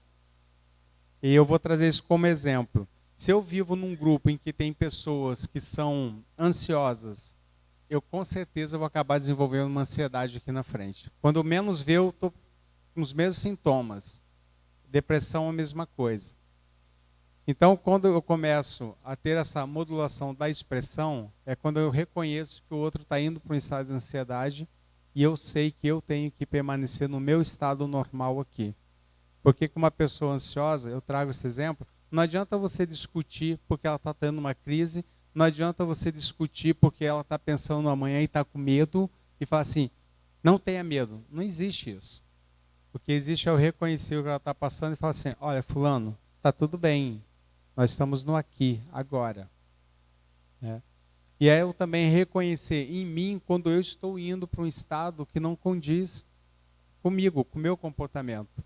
E eu vou trazer isso como exemplo. Se eu vivo num grupo em que tem pessoas que são ansiosas, eu com certeza vou acabar desenvolvendo uma ansiedade aqui na frente. Quando eu menos ver, eu estou com os mesmos sintomas. Depressão é a mesma coisa. Então, quando eu começo a ter essa modulação da expressão, é quando eu reconheço que o outro está indo para um estado de ansiedade e eu sei que eu tenho que permanecer no meu estado normal aqui. Porque com uma pessoa ansiosa, eu trago esse exemplo, não adianta você discutir porque ela está tendo uma crise, não adianta você discutir porque ela está pensando no amanhã e está com medo e falar assim, não tenha medo. Não existe isso. O que existe é eu reconhecer o que ela está passando e falar assim, olha, fulano, está tudo bem, nós estamos no aqui, agora. Né? E é eu também reconhecer em mim quando eu estou indo para um estado que não condiz comigo, com o meu comportamento.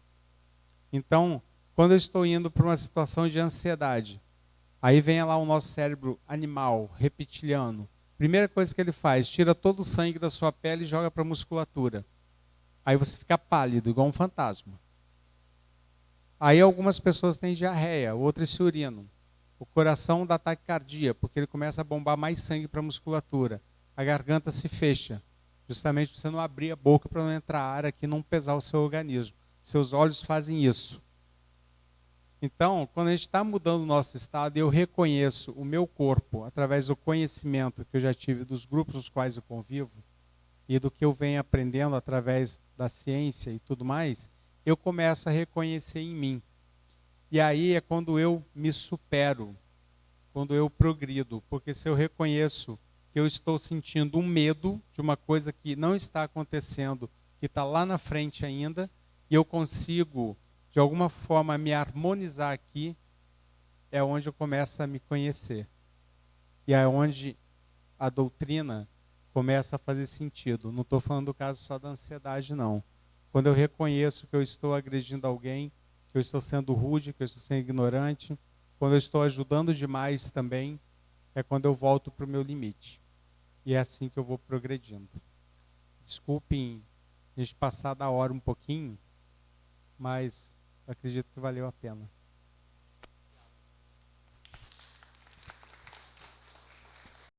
Então, quando eu estou indo para uma situação de ansiedade, aí vem lá o nosso cérebro animal, reptiliano. Primeira coisa que ele faz, tira todo o sangue da sua pele e joga para a musculatura. Aí você fica pálido, igual um fantasma. Aí algumas pessoas têm diarreia, outras se urinam. O coração dá ataque cardíaco, porque ele começa a bombar mais sangue para a musculatura. A garganta se fecha, justamente para você não abrir a boca para não entrar ar aqui e não pesar o seu organismo. Seus olhos fazem isso. Então, quando a gente está mudando o nosso estado, eu reconheço o meu corpo, através do conhecimento que eu já tive dos grupos nos quais eu convivo, e do que eu venho aprendendo através da ciência e tudo mais, eu começo a reconhecer em mim. E aí é quando eu me supero, quando eu progrido, porque se eu reconheço que eu estou sentindo um medo de uma coisa que não está acontecendo, que está lá na frente ainda, e eu consigo, de alguma forma, me harmonizar aqui, é onde eu começo a me conhecer. E é onde a doutrina começa a fazer sentido. Não estou falando do caso só da ansiedade, não. Quando eu reconheço que eu estou agredindo alguém, que eu estou sendo rude, que eu estou sendo ignorante, quando eu estou ajudando demais também, é quando eu volto para o meu limite. E é assim que eu vou progredindo. Desculpem a gente passar da hora um pouquinho, mas acredito que valeu a pena.